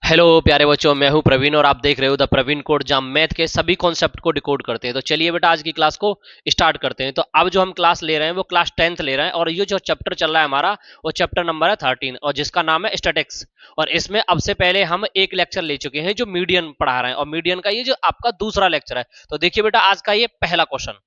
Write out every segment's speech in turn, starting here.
Hello प्यारे बच्चों, मैं हूं प्रवीण और आप देख रहे हो द प्रवीण कोड, जहां मैथ के सभी कॉन्सेप्ट को डिकोड करते हैं। तो चलिए बेटा, आज की क्लास को स्टार्ट करते हैं। तो अब जो हम क्लास ले रहे हैं वो क्लास 10th ले रहे हैं और ये जो चैप्टर चल रहा है हमारा वो चैप्टर नंबर है 13 और जिसका नाम है स्टैटिक्स। और इसमें अब से पहले हम एक लेक्चर ले चुके हैं जो मीडियन पढ़ा रहे हैं और मीडियन का ये जो आपका दूसरा लेक्चर है। तो देखिए बेटा, आज का ये पहला क्वेश्चन।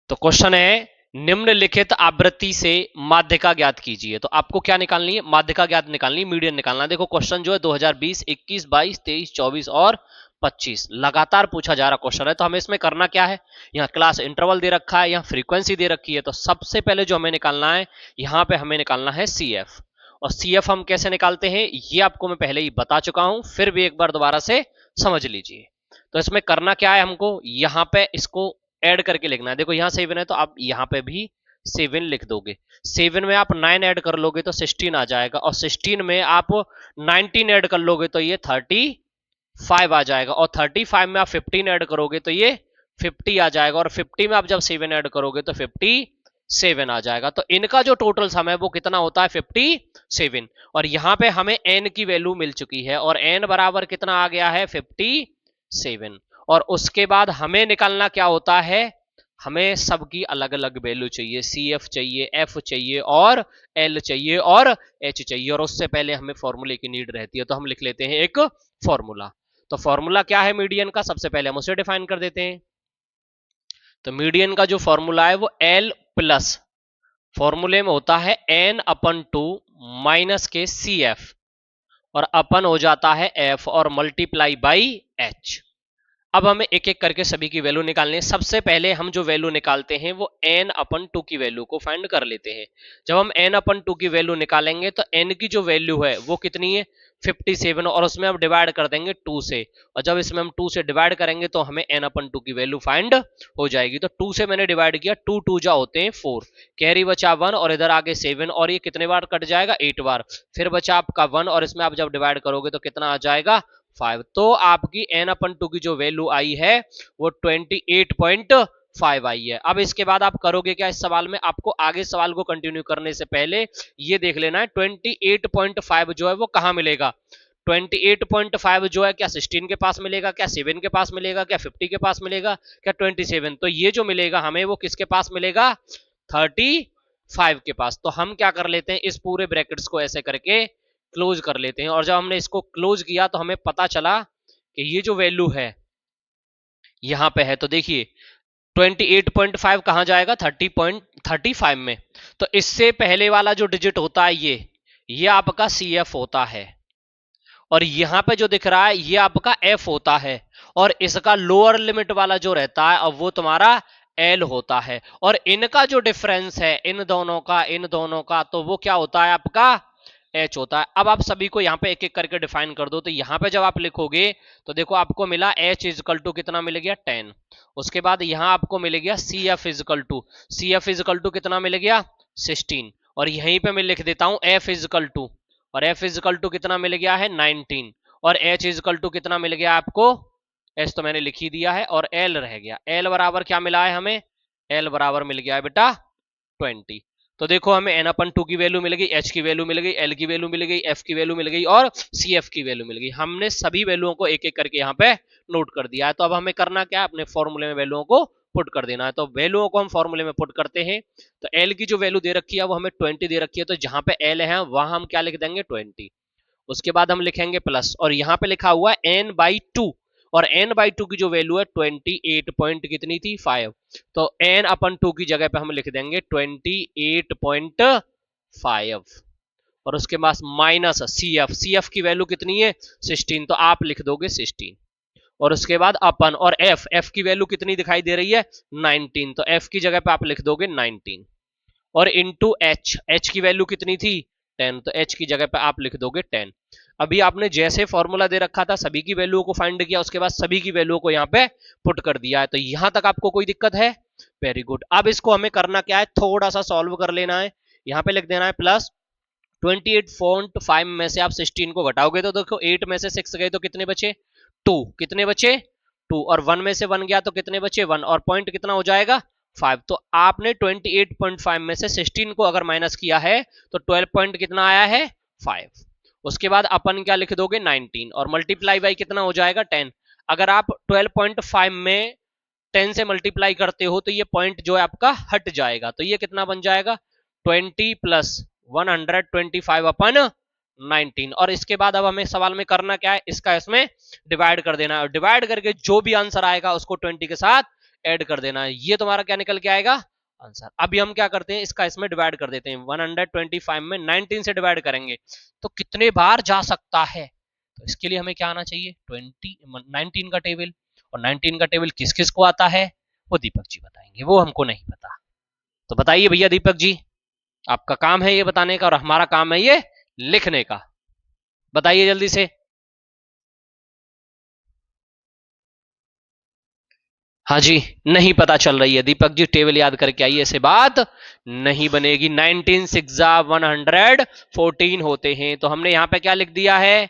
तो क्वेश्चन है, निम्नलिखित आवृत्ति से माध्यिका ज्ञात कीजिए। तो आपको क्या निकालनी है? माध्यिका ज्ञात निकालनी है, मीडियन निकालना है। देखो क्वेश्चन जो है 2020, 21, 22, 23, 24 और 25 लगातार पूछा जा रहा क्वेश्चन है। तो हमें इसमें करना क्या है? यहाँ क्लास इंटरवल दे रखा है, यहाँ फ्रीक्वेंसी दे रखी है। तो सबसे पहले जो हमें निकालना है, यहाँ पे हमें निकालना है CF। और CF हम कैसे निकालते हैं ये आपको मैं पहले ही बता चुका हूं, फिर भी एक बार दोबारा से समझ लीजिए। तो इसमें करना क्या है, हमको यहाँ पे इसको ऐड करके लिखना है। देखो यहाँ 7 है तो आप यहाँ पे भी 7 लिख दोगे। 7 में आप 9 ऐड कर लोगे तो 16 आ जाएगा और 16 में आप 19 ऐड कर लोगे तो ये 35 आ जाएगा और 35 में आप 15 ऐड करोगे तो ये 50 आ जाएगा और 50 में आप जब 7 ऐड करोगे तो 57 आ जाएगा। तो इनका जो टोटल सम है वो कितना होता है? 57। और यहाँ पे हमें n की वैल्यू मिल चुकी है और n बराबर कितना आ गया है? 57। और उसके बाद हमें निकालना क्या होता है? हमें सबकी अलग अलग वैल्यू चाहिए। CF चाहिए, F चाहिए और L चाहिए और H चाहिए। और उससे पहले हमें फॉर्मूले की नीड रहती है, तो हम लिख लेते हैं एक फॉर्मूला। तो फॉर्मूला क्या है मीडियन का? सबसे पहले हम उसे डिफाइन कर देते हैं। तो मीडियन का जो फॉर्मूला है वो L प्लस फॉर्मूले में होता है n/2 माइनस के CF और अपन हो जाता है F और मल्टीप्लाई बाई H। अब हमें एक एक करके सभी की वैल्यू निकालनी है। सबसे पहले हम जो वैल्यू निकालते हैं वो n/2 की वैल्यू को फाइंड कर लेते हैं। जब हम n/2 की वैल्यू निकालेंगे तो n की जो वैल्यू है वो कितनी है? 57 और उसमें हम डिवाइड कर देंगे 2 से। और जब इसमें हम 2 से डिवाइड करेंगे तो हमें n/2 की वैल्यू फाइंड हो जाएगी। तो 2 से मैंने डिवाइड किया, 2 2 जा होते हैं 4, कैरी बचा 1 और इधर आगे 7 और ये कितने बार कट जाएगा? 8 बार। फिर बचा आपका 1 और इसमें आप जब डिवाइड करोगे तो कितना आ जाएगा? 5। तो आपकी n/2 की जो वैल्यू आई है वो 28.5 आई है। अब इसके बाद आप करोगे क्या? इस सवाल में आपको आगे सवाल को कंटिन्यू करने से पहले ये देख लेना है 28.5 जो है वो कहां मिलेगा। 28.5 जो है क्या 16 के पास मिलेगा, क्या 7 के पास मिलेगा, क्या 50 के पास मिलेगा, क्या 27? तो ये जो मिलेगा हमें वो किसके पास मिलेगा? 35 के पास। तो हम क्या कर लेते हैं, इस पूरे ब्रैकेट्स को ऐसे करके क्लोज कर लेते हैं। और जब हमने इसको क्लोज किया तो हमें पता चला कि ये जो वैल्यू है यहां पे है। तो देखिए 28.5 कहां जाएगा? 30.35 में। तो इससे पहले वाला जो डिजिट होता है ये आपका CF होता है और यहां पे जो दिख रहा है ये आपका F होता है और इसका लोअर लिमिट वाला जो रहता है अब वो तुम्हारा L होता है। और इनका जो डिफरेंस है इन दोनों का तो वो क्या होता है? आपका H होता है। अब आप सभी को यहाँ पे एक एक करके डिफाइन कर दो। तो यहाँ पे जब आप लिखोगे तो देखो आपको मिला H इजकल टू कितना मिल गया? 10। उसके बाद यहाँ आपको मिल गया CF इजकल टू कितना मिल गया? 16। और यहीं पे मैं लिख देता हूं F इजकल टू, और F इजकल टू कितना मिल गया है? 19। और H इजकल टू कितना मिल गया आपको? H तो मैंने लिख ही दिया है और L रह गया। L बराबर क्या मिला है हमें? L बराबर मिल गया है बेटा 20। तो देखो हमें n/2 की वैल्यू मिल गई, H की वैल्यू मिल गई, L की वैल्यू मिल गई, F की वैल्यू मिल गई और CF की वैल्यू मिल गई। हमने सभी वैल्यूओं को एक एक करके यहाँ पे नोट कर दिया है। तो अब हमें करना क्या है? अपने फॉर्मूले में वैल्यूओं को पुट कर देना है। तो वैल्यूओं को हम फॉर्मूले में पुट करते हैं। तो L की जो वैल्यू दे रखी है वो हमें 20 दे रखी है, तो जहां पे L है वहां हम क्या लिख देंगे? 20। उसके बाद हम लिखेंगे प्लस और यहाँ पे लिखा हुआ है n/2 और n/2 की जो वैल्यू है 28 पॉइंट कितनी थी? 5। तो n/2 की जगह पे हम लिख देंगे 28.5 और उसके बाद माइनस CF की वैल्यू कितनी है? 16। तो आप लिख दोगे 16 और उसके बाद अपन और F की वैल्यू कितनी दिखाई दे रही है? 19। तो F की जगह पे आप लिख दोगे 19 और इंटू H की वैल्यू कितनी थी? 10। तो H की जगह पे आप लिख दोगे 10। अभी आपने जैसे फॉर्मूला दे रखा था सभी की वैल्यू को फाइंड किया, उसके बाद सभी की वैल्यू को यहाँ पे पुट कर दिया है। तो यहां तक आपको कोई दिक्कत है? Very good. अब इसको हमें करना क्या है? थोड़ा सा सॉल्व कर लेना है। यहाँ पे लिख देना है प्लस 28.5 में से आप 16 को घटाओगे तो देखो 8 में से 6 गए तो कितने बचे? 2। कितने बचे? 2। और 1 में से 1 गया तो कितने बचे? 1। और पॉइंट कितना हो जाएगा? 5। तो आपने 28.5 में से 16 को अगर माइनस किया है तो 12 पॉइंट कितना आया है? 5। उसके बाद अपन क्या लिख दोगे 19 और मल्टीप्लाई बाई कितना हो जाएगा 10। अगर आप 12.5 में 10 से मल्टीप्लाई करते हो तो ये पॉइंट जो है आपका हट जाएगा, तो ये कितना बन जाएगा 20 प्लस 125 अपन 19। और इसके बाद अब हमें सवाल में करना क्या है, इसका इसमें डिवाइड कर देना है, डिवाइड करके जो भी आंसर आएगा उसको 20 के साथ ऐड कर देना है। ये तुम्हारा क्या निकल के आएगा आंसर। अभी हम क्या करते हैं, इसका इसमें डिवाइड कर देते हैं, 125 में 19 से डिवाइड करेंगे तो कितने बार जा सकता है, तो इसके लिए हमें क्या आना चाहिए 19 का टेबल। और 19 का टेबल किस किस को आता है वो दीपक जी बताएंगे, वो हमको नहीं पता। तो बताइए भैया दीपक जी, आपका काम है ये बताने का और हमारा काम है ये लिखने का, बताइए जल्दी से। हाँ जी, नहीं पता चल रही है दीपक जी, टेबल याद करके आइए, ऐसे बात नहीं बनेगी। 19 6 114 होते हैं, तो हमने यहां पे क्या लिख दिया है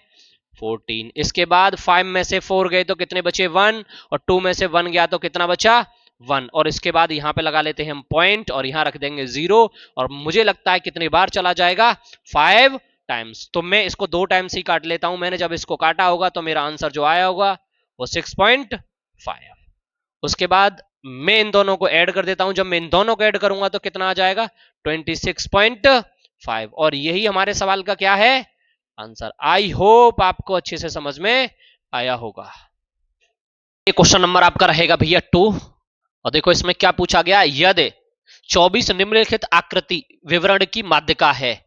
14। इसके बाद 5 में से 4 गए तो कितने बचे 1, और 2 में से 1 गया तो कितना बचा 1। और इसके बाद यहां पे लगा लेते हैं हम पॉइंट और यहां रख देंगे 0। और मुझे लगता है कितनी बार चला जाएगा 5 टाइम्स, तो मैं इसको 2 टाइम्स ही काट लेता हूं। मैंने जब इसको काटा होगा तो मेरा आंसर जो आया होगा वो 6.5। उसके बाद मैं इन दोनों को ऐड कर देता हूं, जब मैं इन दोनों को ऐड करूंगा तो कितना आ जाएगा 26.5। और यही हमारे सवाल का क्या है आंसर। आई होप आपको अच्छे से समझ में आया होगा। ये क्वेश्चन नंबर आपका रहेगा भैया 2। और देखो इसमें क्या पूछा गया, यदि 24 निम्नलिखित आकृति विवरण की माध्यिका है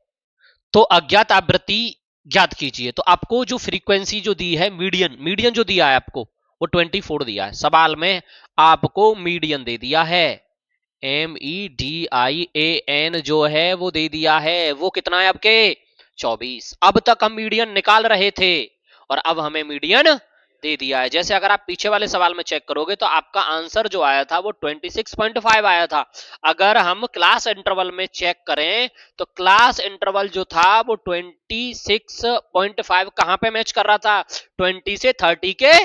तो अज्ञात आवृत्ति ज्ञात कीजिए। तो आपको जो फ्रीक्वेंसी जो दी है मीडियन, मीडियन जो दिया है आपको वो 24 दिया है, सवाल में आपको मीडियन दे दिया है, MEDIAN जो है वो दे दिया है, वो कितना है आपके 24। अब तक हम मीडियन निकाल रहे थे और अब हमें मीडियन दे दिया है। जैसे अगर आप पीछे वाले सवाल में चेक करोगे तो आपका आंसर जो आया था वो 26.5 आया था। अगर हम क्लास इंटरवल में चेक करें तो क्लास इंटरवल जो था वो 26.5 कहां पे मैच कर रहा था 20 से 30 के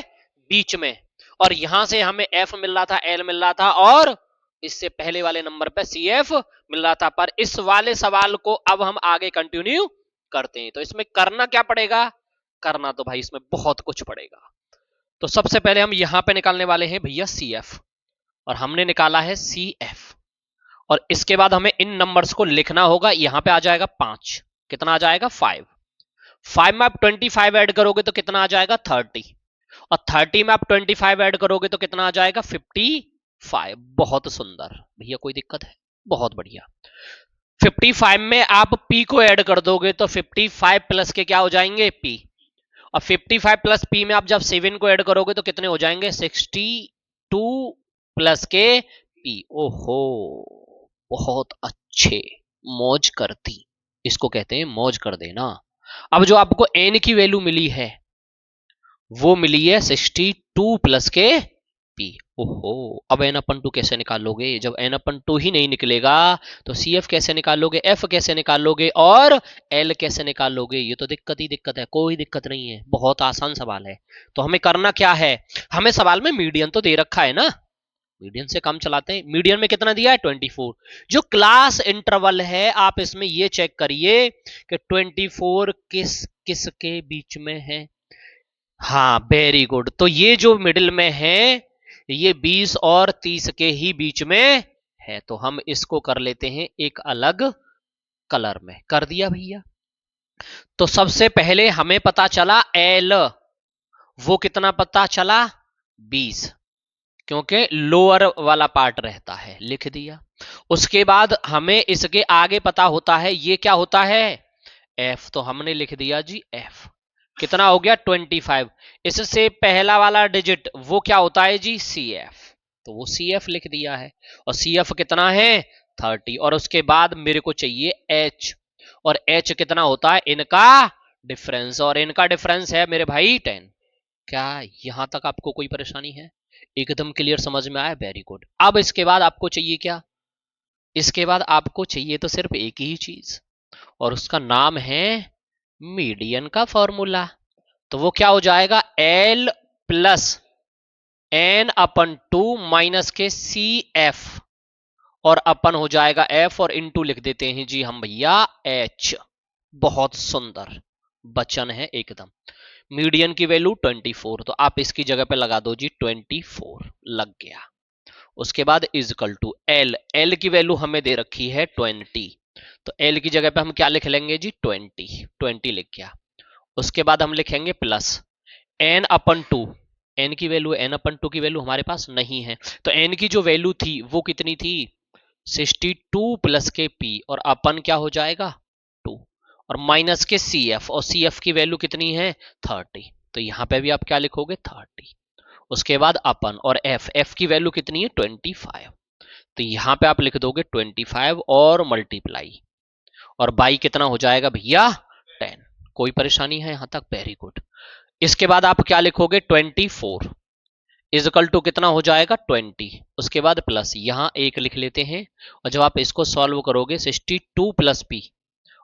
बीच में। और यहां से हमें F मिल रहा था, L मिल रहा था और इससे पहले वाले नंबर पे CF मिल रहा था। पर इस वाले सवाल को अब हम आगे कंटिन्यू करते हैं, तो इसमें करना क्या पड़ेगा, करना तो भाई इसमें बहुत कुछ पड़ेगा। तो सबसे पहले हम यहां पे निकालने वाले हैं भैया CF, और हमने निकाला है CF। और इसके बाद हमें इन नंबर्स को लिखना होगा, यहां पे आ जाएगा 5, कितना आ जाएगा 5। 5 में आप 25 ऐड करोगे तो कितना आ जाएगा 30, और 30 में आप 25 ऐड करोगे तो कितना आ जाएगा 55। बहुत सुंदर भैया, कोई दिक्कत है, बहुत बढ़िया। 55 में आप P को ऐड कर दोगे तो 55 प्लस के क्या हो जाएंगे P, और 55 प्लस P में आप जब 7 को ऐड करोगे तो कितने हो जाएंगे 62 प्लस के P। ओहो बहुत अच्छे, मौज करती, इसको कहते हैं मौज कर देना। अब जो आपको n की वैल्यू मिली है वो मिली है 62 प्लस के P। ओहो, अब n/2 कैसे निकालोगे, जब n/2 ही नहीं निकलेगा तो CF कैसे निकालोगे, F कैसे निकालोगे और L कैसे निकालोगे। ये तो दिक्कत ही दिक्कत है, कोई दिक्कत नहीं है, बहुत आसान सवाल है। तो हमें करना क्या है, हमें सवाल में मीडियन तो दे रखा है ना, मीडियन से काम चलाते हैं। मीडियन में कितना दिया है 24। जो क्लास इंटरवल है आप इसमें ये चेक करिए कि 24 किस किस के बीच में है। हाँ वेरी गुड, तो ये जो मिडिल में है ये 20 और 30 के ही बीच में है, तो हम इसको कर लेते हैं एक अलग कलर में। कर दिया भैया। तो सबसे पहले हमें पता चला L, वो कितना पता चला 20, क्योंकि लोअर वाला पार्ट रहता है, लिख दिया। उसके बाद हमें इसके आगे पता होता है ये क्या होता है F, तो हमने लिख दिया जी F, कितना हो गया 25। इससे पहला वाला डिजिट वो क्या होता है जी CF, तो वो CF लिख दिया है, और CF कितना है 30। और उसके बाद मेरे को चाहिए H, और H कितना होता है इनका डिफरेंस, और इनका डिफरेंस है मेरे भाई 10। क्या यहां तक आपको कोई परेशानी है, एकदम क्लियर समझ में आया, वेरी गुड। अब इसके बाद आपको चाहिए क्या, इसके बाद आपको चाहिए तो सिर्फ एक ही चीज, और उसका नाम है मीडियन का फॉर्मूला। तो वो क्या हो जाएगा L प्लस n/2 माइनस के CF, और अपन हो जाएगा F, और इनटू लिख देते हैं जी हम भैया H। बहुत सुंदर, वचन है एकदम। मीडियन की वैल्यू 24, तो आप इसकी जगह पे लगा दो जी 24, लग गया। उसके बाद इजकल टू एल, एल की वैल्यू हमें दे रखी है 20, तो एल की जगह पे हम क्या लिख लेंगे जी 20 लिख गया। उसके बाद हम लिखेंगे plus n upon two, n की वैल्यू, एन अपन टू की वैल्यू हमारे पास नहीं है, तो एन की जो वैल्यू थी वो कितनी थी 62 प्लस के पी, और अपन क्या हो जाएगा 2, और माइनस के सी एफ, और सी एफ की वैल्यू कितनी है 30, तो यहां पे भी आप क्या लिखोगे 30। उसके बाद अपन और एफ, एफ की वैल्यू कितनी है 25, तो यहां पे आप लिख दोगे 25 और मल्टीप्लाई, और बाई कितना हो जाएगा भैया 10। कोई परेशानी है यहां तक? Very good. इसके बाद आप क्या लिखोगे 24 इजकल टू कितना हो जाएगा 20, उसके बाद प्लस यहां एक लिख लेते हैं, और जब आप इसको सॉल्व करोगे 62 प्लस पी,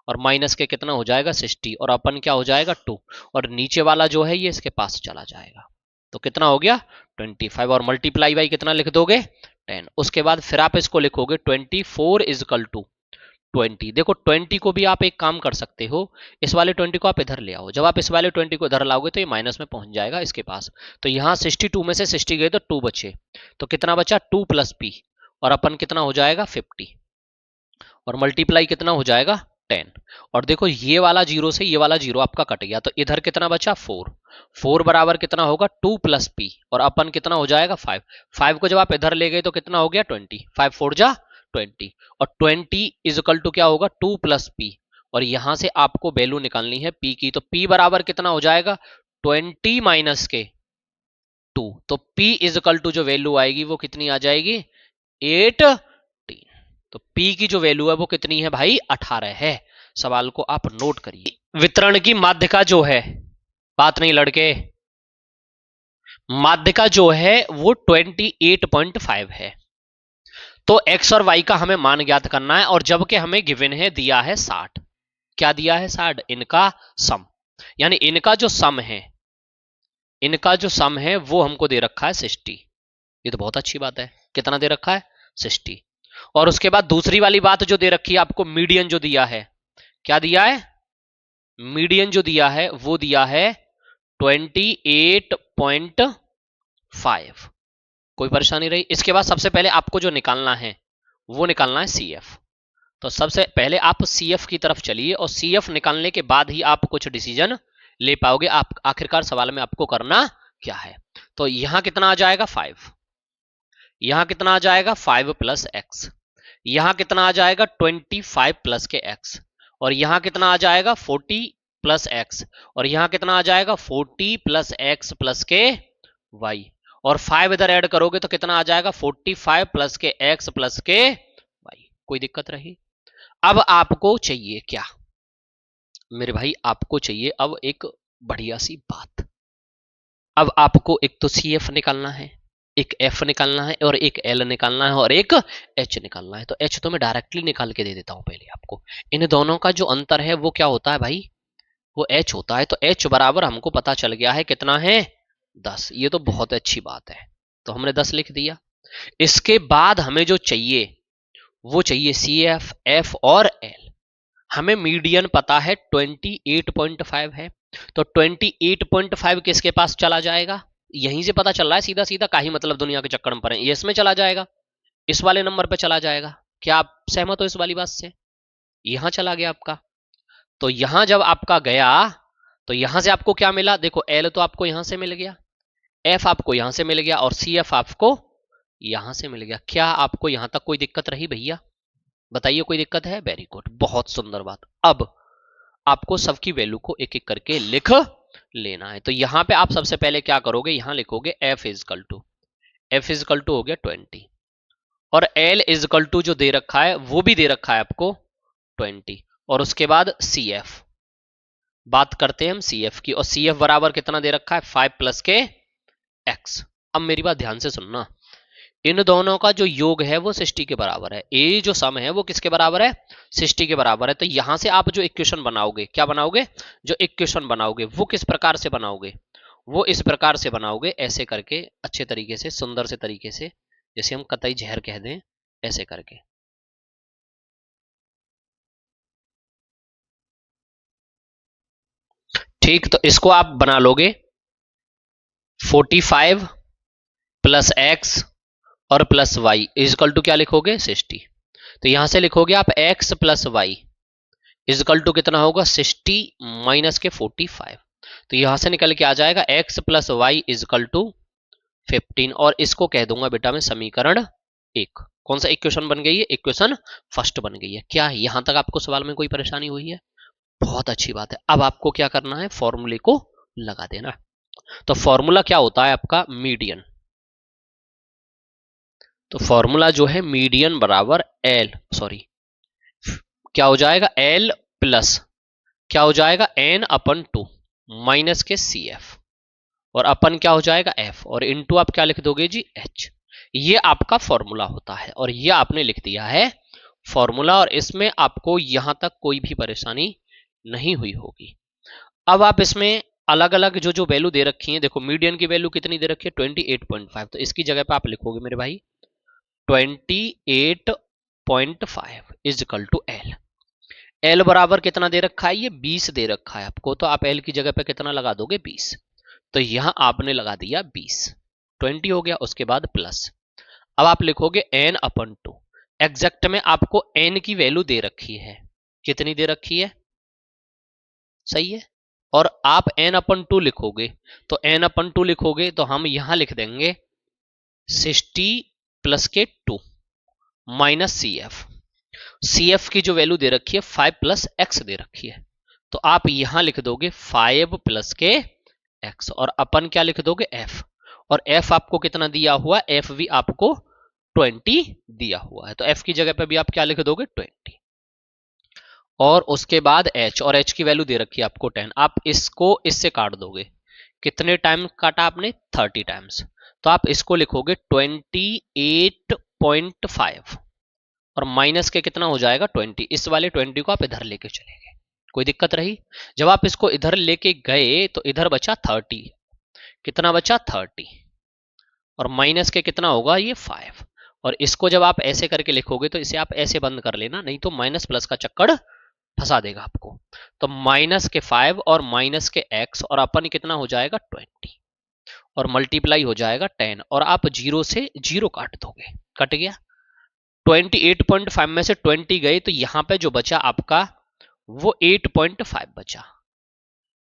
और माइनस के कितना हो जाएगा 60, और अपन क्या हो जाएगा 2, और नीचे वाला जो है ये इसके पास चला जाएगा, तो कितना हो गया 25, और मल्टीप्लाई बाई कितना लिख दोगे 10। उसके बाद फिर आप इसको लिखोगे 24 इजकल टू 20। देखो 20 को भी आप एक काम कर सकते हो, इस वाले 20 को आप इधर ले आओ, जब आप इस वाले 20 को इधर लाओगे तो ये माइनस में पहुंच जाएगा इसके पास, तो यहां 62 में से 60 गए तो 2 बचे, तो कितना बचा 2 प्लस पी, और अपन कितना हो जाएगा 50, और मल्टीप्लाई कितना हो जाएगा 10। और देखो ये वाला जीरो से ये वाला जीरो आपका कट गया, तो इधर कितना बचा 4, 4 बराबर कितना होगा 2 प्लस पी, और अपन कितना हो जाएगा 5, 5 को जब आप इधर ले गए तो कितना हो गया 20, 5 4 जा 20, और 20 इजकल टू क्या होगा 2 प्लस पी, और यहां से आपको वैल्यू निकालनी है पी की, तो पी बराबर कितना हो जाएगा 20 माइनस के 2, तो पी इजकल टू जो वैल्यू आएगी वो कितनी आ जाएगी 18, तो P की जो वैल्यू है वो कितनी है भाई 18 है। सवाल को आप नोट करिए। वितरण की माध्यिका जो है, बात नहीं लड़के, माध्यिका जो है वो 28.5 है, तो x और y का हमें मान ज्ञात करना है, और जबकि हमें गिवन है दिया है 60, क्या दिया है 60, इनका सम, यानी इनका जो सम है, इनका जो सम है वो हमको दे रखा है 60, ये तो बहुत अच्छी बात है, कितना दे रखा है 60। और उसके बाद दूसरी वाली बात जो दे रखी है आपको, मीडियन जो दिया है, क्या दिया है मीडियन जो दिया है वो दिया है 28.5। कोई परेशानी रही? इसके बाद सबसे पहले आपको जो निकालना है वो निकालना है सी एफ, तो सबसे पहले आप सी एफ की तरफ चलिए, और सी एफ निकालने के बाद ही आप कुछ डिसीजन ले पाओगे, आप आखिरकार सवाल में आपको करना क्या है। तो यहां कितना आ जाएगा 5, यहां कितना आ जाएगा 5 प्लस एक्स, यहां कितना आ जाएगा 25 प्लस के एक्स, और यहां कितना आ जाएगा 40 प्लस एक्स, और यहां कितना आ जाएगा 40 प्लस एक्स प्लस के वाई, और 5 इधर ऐड करोगे तो कितना आ जाएगा 45 प्लस के एक्स प्लस के वाई। कोई दिक्कत रही? अब आपको चाहिए क्या मेरे भाई, आपको चाहिए अब एक बढ़िया सी बात। अब आपको एक तो सी एफ निकालना है, एक एफ निकालना है, और एक एल निकालना है, और एक एच निकालना है। तो एच तो मैं डायरेक्टली निकाल के दे देता हूं पहले आपको। इन दोनों का जो अंतर है वो क्या होता है भाई, वो एच होता है। तो एच बराबर हमको पता चल गया है कितना है 10, ये तो बहुत अच्छी बात है, तो हमने 10 लिख दिया। इसके बाद हमें जो चाहिए वो चाहिए सी एफ, एफ और एल। हमें मीडियन पता है 28.5 है, तो 28.5 किसके पास चला जाएगा, यहीं से पता चल रहा है सीधा सीधा, का ही मतलब दुनिया के चक्कर में पड़े, ये इसमें चला जाएगा, इस वाले नंबर पे चला जाएगा। क्या आप सहमत हो इस वाली बात से? यहां चला गया आपका, तो यहां जब आपका गया तो यहां से आपको क्या मिला, देखो एल तो आपको यहां से मिल गया, एफ आपको यहां से मिल गया, और सी एफ आपको यहां से मिल गया। क्या आपको यहां तक कोई दिक्कत रही भैया? बताइए कोई दिक्कत है? वेरी गुड, बहुत सुंदर बात। अब आपको सबकी वैल्यू को एक एक करके लिख लेना है। तो यहां पे आप सबसे पहले क्या करोगे, यहां लिखोगे एफ इजकल टू हो गया 20, और एल इजकल टू जो दे रखा है वो भी दे रखा है आपको 20, और उसके बाद सी एफ, बात करते हैं हम सी एफ की, और सी एफ बराबर कितना दे रखा है 5 प्लस के एक्स। अब मेरी बात ध्यान से सुनना, इन दोनों का जो योग है वो 60 के बराबर है, ए जो सम है वो किसके बराबर है 60 के बराबर है। तो यहां से आप जो इक्वेशन बनाओगे, क्या बनाओगे, जो इक्वेशन बनाओगे वो किस प्रकार से बनाओगे, वो इस प्रकार से बनाओगे, ऐसे करके अच्छे तरीके से, सुंदर से तरीके से, जैसे हम कतई जहर कह दें, ऐसे करके। ठीक, तो इसको आप बना लोगे 45 प्लस एक्स और प्लस वाई इजकल टू क्या लिखोगे 60। तो यहां से लिखोगे आप x plus y is equal two कितना होगा 60 माइनस के 45। तो यहां से निकल के आ जाएगा x plus y is equal two 15 और इसको कह दूंगा बेटा मैं समीकरण 1। कौन सा इक्वेशन बन गई है? इक्वेशन फर्स्ट बन गई है। क्या यहां तक आपको सवाल में कोई परेशानी हुई है? बहुत अच्छी बात है। अब आपको क्या करना है, फॉर्मूले को लगा देना। तो फॉर्मूला क्या होता है आपका? मीडियन। तो फॉर्मूला जो है मीडियन बराबर एल, सॉरी क्या हो जाएगा, एल प्लस क्या हो जाएगा एन अपन 2 माइनस के सी एफ और अपन क्या हो जाएगा एफ और इनटू आप क्या लिख दोगे जी एच। ये आपका फॉर्मूला होता है और ये आपने लिख दिया है फॉर्मूला और इसमें आपको यहां तक कोई भी परेशानी नहीं हुई होगी। अब आप इसमें अलग अलग जो जो वैल्यू दे रखी है, देखो मीडियन की वैल्यू कितनी दे रखी है 28.5, तो इसकी जगह पे आप लिखोगे मेरे भाई 28.5 is equal to L. L बराबर कितना दे रखा है, ये 20 दे रखा है आपको, तो आप एल की जगह पे कितना लगा दोगे 20। तो यहां आपने लगा दिया 20, 20 हो गया। उसके बाद प्लस अब आप लिखोगे एन अपन 2। एग्जैक्ट में आपको एन की वैल्यू दे रखी है, कितनी दे रखी है, सही है। और आप एन अपन 2 लिखोगे तो एन अपन 2 लिखोगे तो हम यहां लिख देंगे 60 प्लस के 2 minus C F. C F की जो वैल्यू दे रखी है 5 प्लस एक्स दे रखी है, तो आप यहां लिख दोगे 5 प्लस के एक्स और अपन क्या लिख दोगे एफ। और एफ आपको कितना दिया हुआ, एफ भी आपको 20 दिया हुआ है, तो एफ की जगह पे भी आप क्या लिख दोगे 20। और उसके बाद एच, और एच की वैल्यू दे रखी है आपको 10। आप इसको इससे काट दोगे, कितने टाइम काटा आपने 30 टाइम्स, तो आप इसको लिखोगे 28.5 और माइनस के कितना हो जाएगा 20। इस वाले 20 को आप इधर लेके चलेंगे, कोई दिक्कत रही? जब आप इसको इधर लेके गए तो इधर बचा 30, कितना बचा 30 और माइनस के कितना होगा ये 5। और इसको जब आप ऐसे करके लिखोगे तो इसे आप ऐसे बंद कर लेना, नहीं तो माइनस प्लस का चक्कर फंसा देगा आपको। तो माइनस के 5 और माइनस के x और अपन कितना हो जाएगा 20 और मल्टीप्लाई हो जाएगा 10 और आप 0 से 0 काट दोगे, कट गया। 28.5 में से 20 गए तो यहां पे जो बचा आपका वो 8.5 बचा।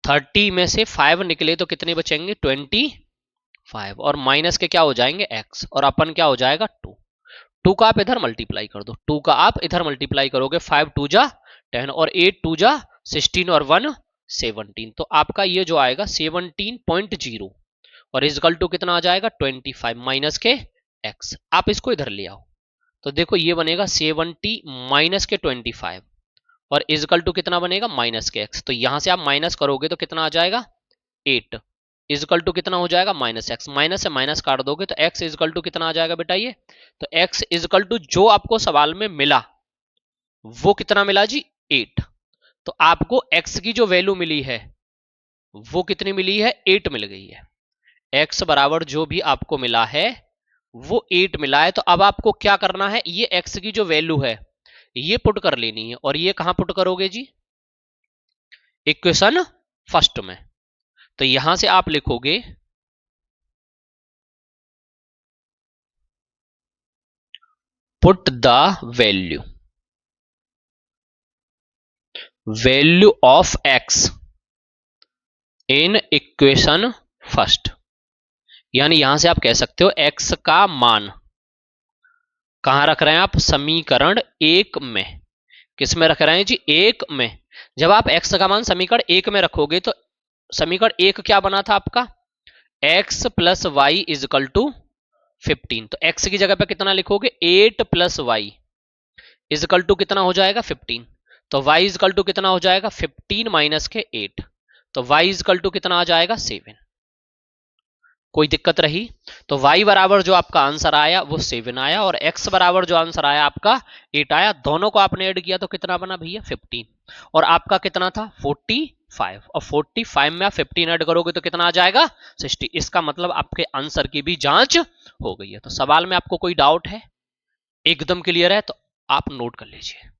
30 में से 5 निकले तो कितने बचेंगे 25 और माइनस के क्या हो जाएंगे x और अपन क्या हो जाएगा 2। 2 का आप इधर मल्टीप्लाई कर दो, 2 का आप इधर मल्टीप्लाई करोगे 5 2 जा 10 और 8 2 जा 16 और 1 17, तो आपका ये जो आएगा 17.0 और इजकल टू कितना आ जाएगा 25 माइनस के x। आप इसको इधर ले आओ तो देखो ये बनेगा 70 माइनस के 25 और इजकल टू कितना बनेगा माइनस के x। तो यहां से आप माइनस करोगे तो कितना आ जाएगा 8 इजकल टू कितना हो जाएगा माइनस एक्स। माइनस से माइनस काट दोगे तो x इजकल टू कितना आ जाएगा बेटा ये, तो x इजकल टू जो आपको सवाल में मिला वो कितना मिला जी 8। तो आपको x की जो वैल्यू मिली है वो कितनी मिली है 8 मिल गई है। x बराबर जो भी आपको मिला है वो 8 मिला है। तो अब आपको क्या करना है, ये x की जो वैल्यू है ये पुट कर लेनी है और ये कहां पुट करोगे जी इक्वेशन फर्स्ट में। तो यहां से आप लिखोगे put the value of x in equation first, यानी यहां से आप कह सकते हो x का मान कहां रख रहे हैं आप समीकरण 1 में। किस में रख रहे हैं जी 1 में। जब आप x का मान समीकरण 1 में रखोगे तो समीकरण 1 क्या बना था आपका x plus y is equal two 15। तो x की जगह पे कितना लिखोगे 8 प्लस वाई इजकल टू कितना हो जाएगा 15। तो y इजकल टू कितना हो जाएगा 15 माइनस के 8, तो y इजकल टू कितना आ जाएगा 7। कोई दिक्कत रही? तो y बराबर जो आपका आंसर आया वो 7 आया और x बराबर जो आंसर आया आपका 8 आया। दोनों को आपने ऐड किया तो कितना बना भैया 15 और आपका कितना था 45 और 45 में आप 15 ऐड करोगे तो कितना आ जाएगा 60। इसका मतलब आपके आंसर की भी जांच हो गई है। तो सवाल में आपको कोई डाउट है, एकदम क्लियर है तो आप नोट कर लीजिए।